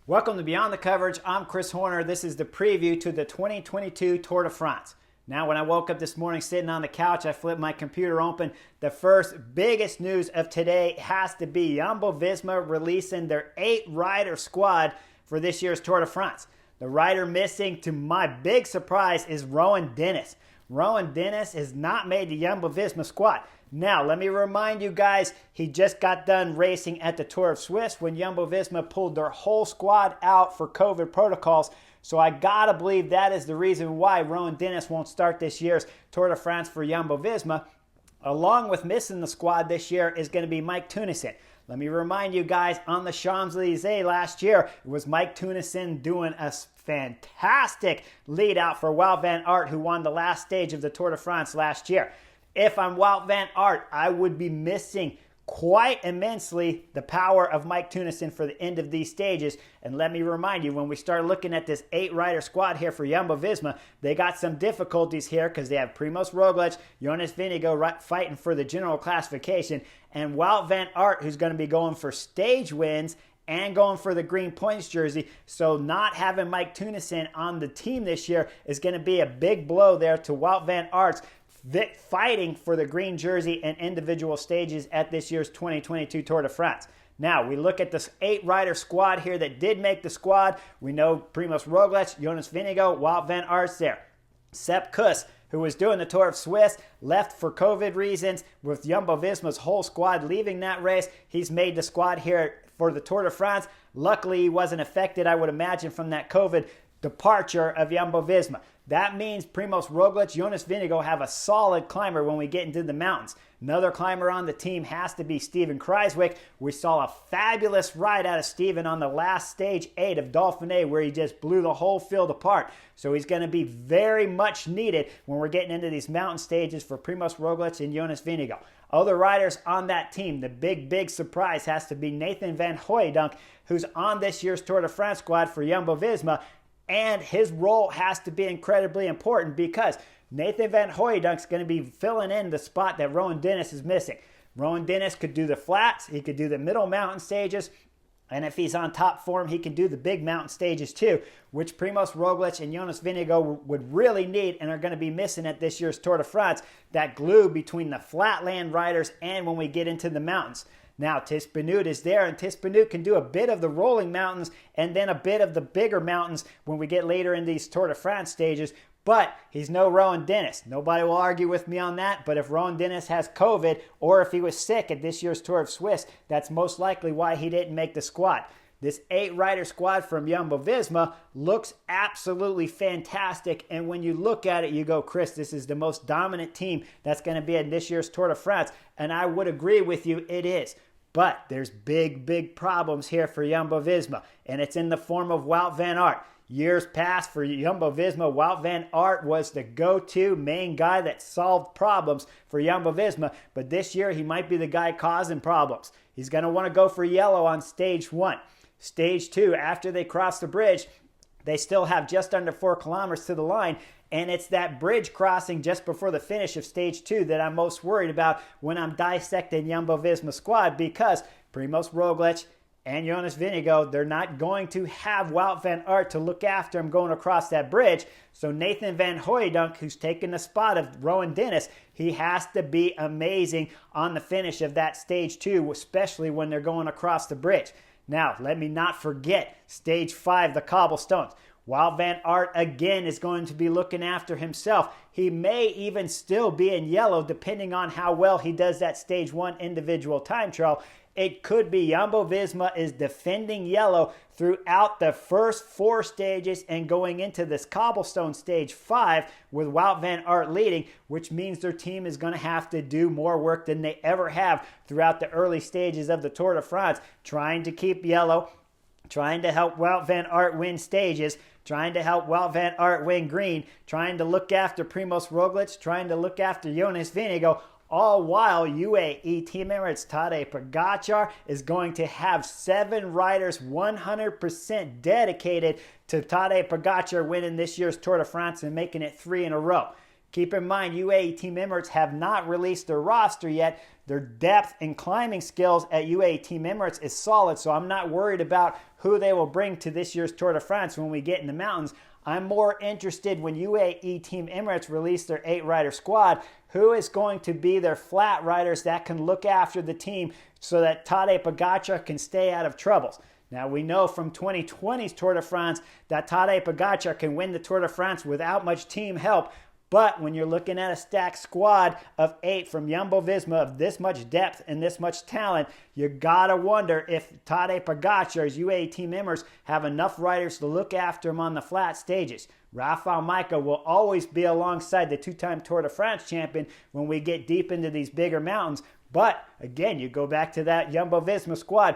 Welcome to Beyond the Coverage. I'm Chris Horner. This is the preview to the 2022 Tour de France. Now, when I woke up this morning sitting on the couch, I flipped my computer open. The first biggest news of today has to be Jumbo-Visma releasing their 8-rider squad for this year's Tour de France. The rider missing, to my big surprise, is Rowan Dennis. Rowan Dennis has not made the Jumbo-Visma squad. Now, let me remind you guys, he just got done racing at the Tour of Swiss when Jumbo-Visma pulled their whole squad out for COVID protocols. So I gotta believe that is the reason why Rowan Dennis won't start this year's Tour de France for Jumbo-Visma. Along with missing the squad this year is going to be Mike Teunissen. Let me remind you guys, on the Champs-Élysées last year, it was Mike Teunissen doing a fantastic lead out for Wout van Aert, who won the last stage of the Tour de France last year. If I'm Wout van Aert, I would be missing quite immensely the power of Mike Teunissen for the end of these stages. And let me remind you, when we start looking at this 8-rider squad here for Jumbo-Visma, they got some difficulties here because they have Primoz Roglic, Jonas Vingegaard fighting for the general classification, and Wout van Aert, who's going to be going for stage wins and going for the green points jersey. So not having Mike Teunissen on the team this year is going to be a big blow there to Wout van Aert's fighting for the green jersey and individual stages at this year's 2022 Tour de France. Now, we look at this 8-rider squad here that did make the squad. We know Primoz Roglic, Jonas Vingegaard, Wout van Aert's there. Sepp Kuss, who was doing the Tour of Swiss, left for COVID reasons with Jumbo-Visma's whole squad leaving that race. He's made the squad here for the Tour de France. Luckily, he wasn't affected, I would imagine, from that COVID departure of Jumbo-Visma. That means Primoz Roglic, Jonas Vingegaard have a solid climber when we get into the mountains. Another climber on the team has to be Steven Kruijswijk. We saw a fabulous ride out of Steven on the last stage 8 of Dauphiné where he just blew the whole field apart. So he's going to be very much needed when we're getting into these mountain stages for Primoz Roglic and Jonas Vingegaard. Other riders on that team, the big surprise has to be Nathan van Hooijdonk, who's on this year's Tour de France squad for Jumbo-Visma. And his role has to be incredibly important because Nathan van Hooijdonk's going to be filling in the spot that Rowan Dennis is missing. Rowan Dennis could do the flats, he could do the middle mountain stages, and if he's on top form, he can do the big mountain stages too, which Primoz Roglic and Jonas Vingegaard would really need and are going to be missing at this year's Tour de France, that glue between the flatland riders and when we get into the mountains. Now, Tiesj Benoot is there, and Tiesj Benoot can do a bit of the rolling mountains and then a bit of the bigger mountains when we get later in these Tour de France stages, but he's no Rowan Dennis. Nobody will argue with me on that, but if Rowan Dennis has COVID or if he was sick at this year's Tour of Swiss, that's most likely why he didn't make the squad. This 8-rider squad from Jumbo-Visma looks absolutely fantastic, and when you look at it, you go, Chris, this is the most dominant team that's going to be in this year's Tour de France, and I would agree with you, it is. But there's big problems here for Jumbo-Visma, and it's in the form of Wout van Aert. Years past for Jumbo-Visma, Wout van Aert was the go-to main guy that solved problems for Jumbo-Visma, but this year he might be the guy causing problems. He's going to want to go for yellow on stage 1. Stage 2, after they cross the bridge, they still have just under 4 kilometers to the line, and it's that bridge crossing just before the finish of stage 2 that I'm most worried about when I'm dissecting Jumbo-Visma squad, because Primoz Roglic and Jonas Vingegaard, they're not going to have Wout van Aert to look after him going across that bridge. So Nathan van Hooijdonk, who's taken the spot of Rowan Dennis, he has to be amazing on the finish of that stage 2, especially when they're going across the bridge. Now, let me not forget stage 5, the cobblestones. Wout van Aert again is going to be looking after himself. He may even still be in yellow depending on how well he does that stage 1 individual time trial. It could be Jumbo-Visma is defending yellow throughout the first 4 stages and going into this cobblestone stage 5 with Wout van Aert leading, which means their team is going to have to do more work than they ever have throughout the early stages of the Tour de France, trying to keep yellow, trying to help Wout van Aert win stages, trying to help Wout van Aert win green, trying to look after Primoz Roglic, trying to look after Jonas Vingegaard, all while UAE Team Emirates Tadej Pogacar is going to have 7 riders 100% dedicated to Tadej Pogacar winning this year's Tour de France and making it 3 in a row. Keep in mind, UAE Team Emirates have not released their roster yet. Their depth and climbing skills at UAE Team Emirates is solid, so I'm not worried about who they will bring to this year's Tour de France when we get in the mountains. I'm more interested when UAE Team Emirates release their 8-rider squad, who is going to be their flat riders that can look after the team so that Tadej Pogacar can stay out of troubles. Now, we know from 2020's Tour de France that Tadej Pogacar can win the Tour de France without much team help. But when you're looking at a stacked squad of 8 from Jumbo-Visma of this much depth and this much talent, you gotta wonder if Tadej Pogacar's UAE Team Emirates have enough riders to look after him on the flat stages. Rafael Majka will always be alongside the 2-time Tour de France champion when we get deep into these bigger mountains. But again, you go back to that Jumbo-Visma squad.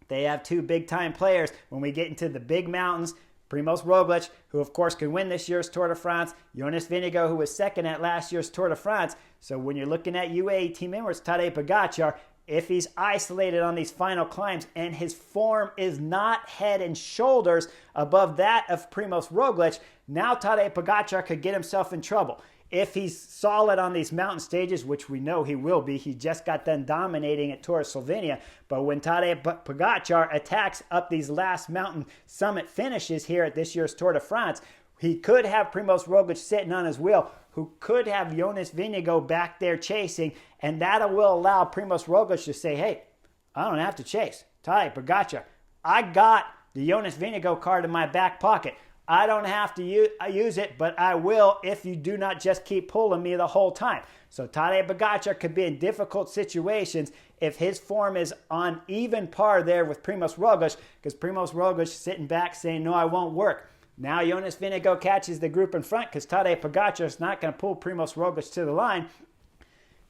They have 2 big-time players when we get into the big mountains. Primoz Roglic, who of course can win this year's Tour de France. Jonas Vingegaard, who was second at last year's Tour de France. So when you're looking at UAE Team Emirates, Tadej Pogacar, if he's isolated on these final climbs and his form is not head and shoulders above that of Primoz Roglic, now Tadej Pogacar could get himself in trouble. If he's solid on these mountain stages, which we know he will be, he just got done dominating at Tour of Slovenia, but when Tadej Pogacar attacks up these last mountain summit finishes here at this year's Tour de France, he could have Primoz Roglic sitting on his wheel, who could have Jonas Vingegaard back there chasing, and that will allow Primoz Roglic to say, hey, I don't have to chase. Tadej Pogacar, I got the Jonas Vingegaard card in my back pocket. I don't have to use it, but I will if you do not just keep pulling me the whole time. So Tadej Pogacar could be in difficult situations if his form is on even par there with Primoz Roglic, because Primoz Roglic sitting back saying, no, I won't work. Now Jonas Vingegaard catches the group in front because Tadej Pogacar is not going to pull Primoz Roglic to the line.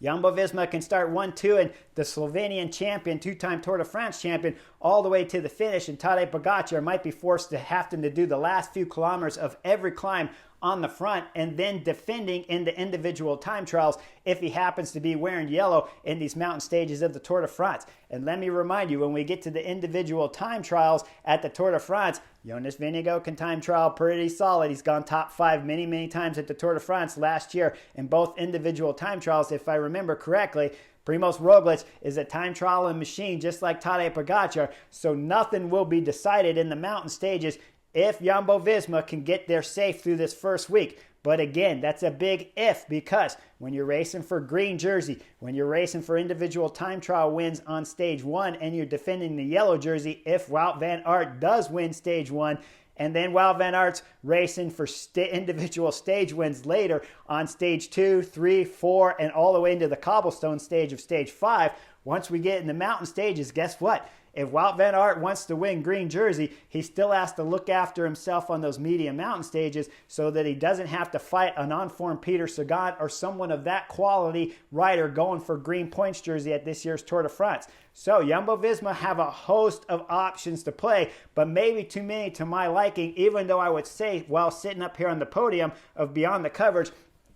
Jumbo-Visma can start 1-2 and the Slovenian champion, 2-time Tour de France champion, all the way to the finish, and Tadej Pogacar might be forced to have to do the last few kilometers of every climb on the front and then defending in the individual time trials if he happens to be wearing yellow in these mountain stages of the Tour de France. And let me remind you, when we get to the individual time trials at the Tour de France, Jonas Vingegaard can time trial pretty solid. He's gone top 5 many, many times at the Tour de France last year in both individual time trials, if I remember correctly. Primoz Roglic is a time trialing machine just like Tadej Pogacar, so nothing will be decided in the mountain stages if Jumbo-Visma can get there safe through this first week. But again, that's a big if, because when you're racing for green jersey, when you're racing for individual time trial wins on stage 1 and you're defending the yellow jersey, if Wout van Aert does win stage 1, and then Wout van Aert's racing for individual stage wins later on stage 2, 3, 4, and all the way into the cobblestone stage of stage 5, once we get in the mountain stages, guess what? If Wout van Aert wants to win green jersey, he still has to look after himself on those medium mountain stages so that he doesn't have to fight an on-form Peter Sagan or someone of that quality rider going for green points jersey at this year's Tour de France. So Jumbo-Visma have a host of options to play, but maybe too many to my liking, even though I would say while sitting up here on the podium of Beyond the Coverage,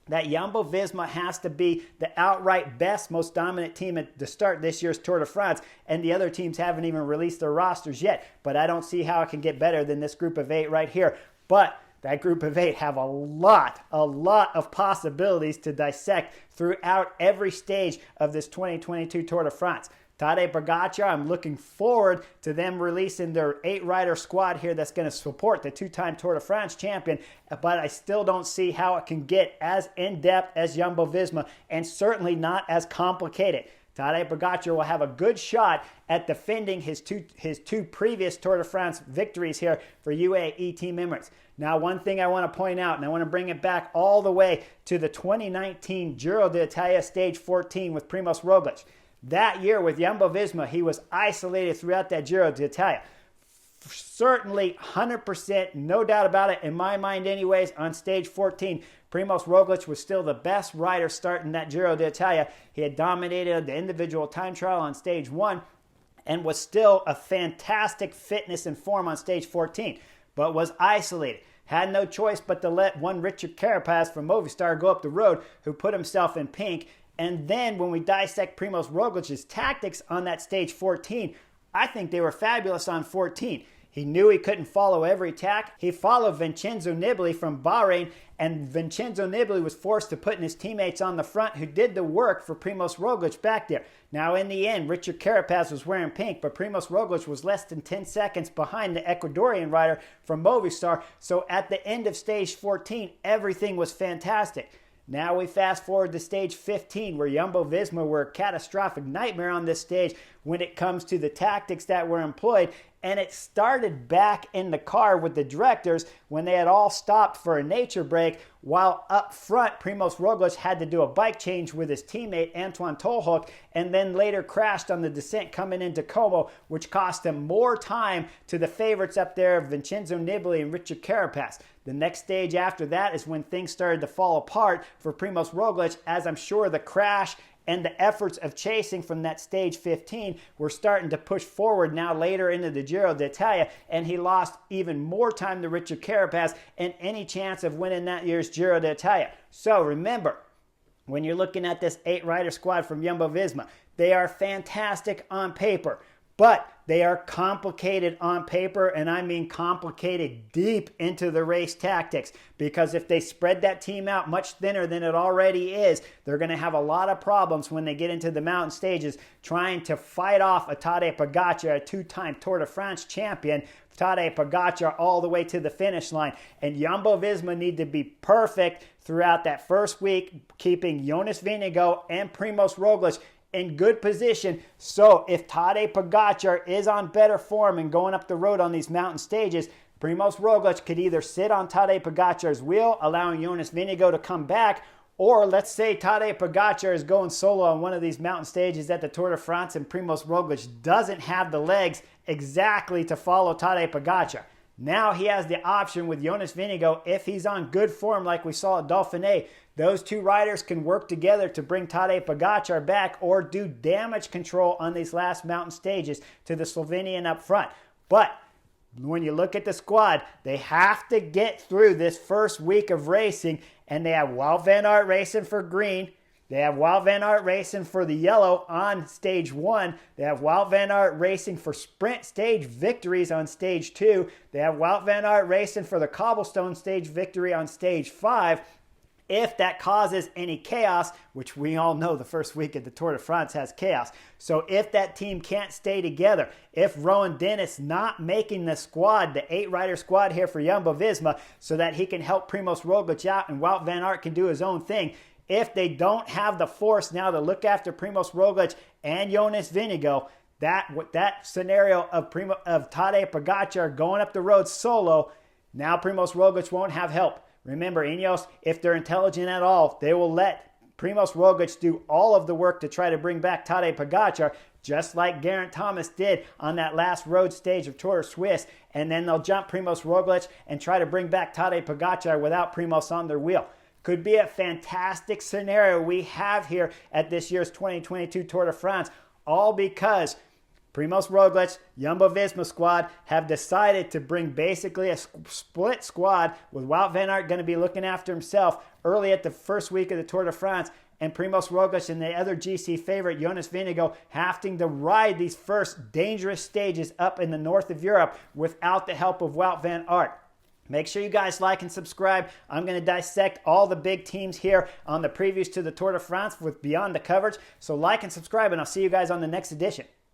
that Jumbo-Visma has to be the outright best, most dominant team at the start this year's Tour de France, and the other teams haven't even released their rosters yet. But I don't see how it can get better than this group of 8 right here. But that group of 8 have a lot of possibilities to dissect throughout every stage of this 2022 Tour de France. Tadej Pogacar, I'm looking forward to them releasing their 8-rider squad here that's going to support the 2-time Tour de France champion, but I still don't see how it can get as in-depth as Jumbo-Visma, and certainly not as complicated. Tadej Pogacar will have a good shot at defending his two previous Tour de France victories here for UAE Team Emirates. Now, one thing I want to point out, and I want to bring it back all the way to the 2019 Giro d'Italia Stage 14 with Primoz Roglic. That year with Jumbo-Visma, he was isolated throughout that Giro d'Italia. Certainly, 100%, no doubt about it, in my mind anyways, on stage 14, Primoz Roglic was still the best rider starting that Giro d'Italia. He had dominated the individual time trial on stage 1 and was still a fantastic fitness and form on stage 14, but was isolated. Had no choice but to let one Richard Carapaz from Movistar go up the road, who put himself in pink. And then when we dissect Primoz Roglic's tactics on that stage 14, I think they were fabulous on 14. He knew he couldn't follow every tack. He followed Vincenzo Nibali from Bahrain, and Vincenzo Nibali was forced to put his teammates on the front who did the work for Primož Roglič back there. Now, in the end, Richard Carapaz was wearing pink, but Primož Roglič was less than 10 seconds behind the Ecuadorian rider from Movistar. So at the end of stage 14, everything was fantastic. Now we fast forward to stage 15, where Jumbo-Visma were a catastrophic nightmare on this stage when it comes to the tactics that were employed. And it started back in the car with the directors when they had all stopped for a nature break, while up front, Primož Roglič had to do a bike change with his teammate Antoine Tolhoek, and then later crashed on the descent coming into Como, which cost him more time to the favorites up there, Vincenzo Nibali and Richard Carapaz. The next stage after that is when things started to fall apart for Primož Roglič, as I'm sure the crash and the efforts of chasing from that stage 15 were starting to push forward now later into the Giro d'Italia, and he lost even more time to Richard Carapaz and any chance of winning that year's Giro d'Italia. So remember, when you're looking at this 8-rider squad from Jumbo-Visma, they are fantastic on paper, but they are complicated on paper, and I mean complicated deep into the race tactics, because if they spread that team out much thinner than it already is, they're going to have a lot of problems when they get into the mountain stages trying to fight off a Tadej Pogacar, a 2-time Tour de France champion, Tadej Pogacar all the way to the finish line. And Jumbo-Visma need to be perfect throughout that first week, keeping Jonas Vingegaard and Primož Roglič in good position. So if Tadej Pogacar is on better form and going up the road on these mountain stages, Primož Roglič could either sit on Tadej Pogacar's wheel, allowing Jonas Vingegaard to come back, or let's say Tadej Pogacar is going solo on one of these mountain stages at the Tour de France and Primož Roglič doesn't have the legs exactly to follow Tadej Pogacar. Now he has the option with Jonas Vingegaard, if he's on good form like we saw at Dauphiné, those two riders can work together to bring Tadej Pogacar back or do damage control on these last mountain stages to the Slovenian up front. But when you look at the squad, they have to get through this first week of racing, and they have Wout van Aert racing for green. They have Wout van Aert racing for the yellow on stage 1. They have Wout van Aert racing for sprint stage victories on stage 2. They have Wout van Aert racing for the cobblestone stage victory on stage 5. If that causes any chaos, which we all know the first week of the Tour de France has chaos. So if that team can't stay together, if Rowan Dennis not making the squad, the 8-rider squad here for Jumbo-Visma, so that he can help Primož Roglič out and Wout van Aert can do his own thing, if they don't have the force now to look after Primož Roglič and Jonas Vingegaard, that scenario of Tadej Pogacar going up the road solo, now Primož Roglič won't have help. Remember, Ineos, if they're intelligent at all, they will let Primož Roglič do all of the work to try to bring back Tadej Pogacar, just like Geraint Thomas did on that last road stage of Tour de Suisse, and then they'll jump Primož Roglič and try to bring back Tadej Pogacar without Primož on their wheel. Could be a fantastic scenario we have here at this year's 2022 Tour de France, all because Primož Roglič, Jumbo-Visma squad have decided to bring basically a split squad, with Wout van Aert going to be looking after himself early at the first week of the Tour de France, and Primož Roglič and the other GC favorite Jonas Vingegaard having to ride these first dangerous stages up in the north of Europe without the help of Wout van Aert. Make sure you guys like and subscribe. I'm going to dissect all the big teams here on the previews to the Tour de France with Beyond the Coverage. So like and subscribe, and I'll see you guys on the next edition.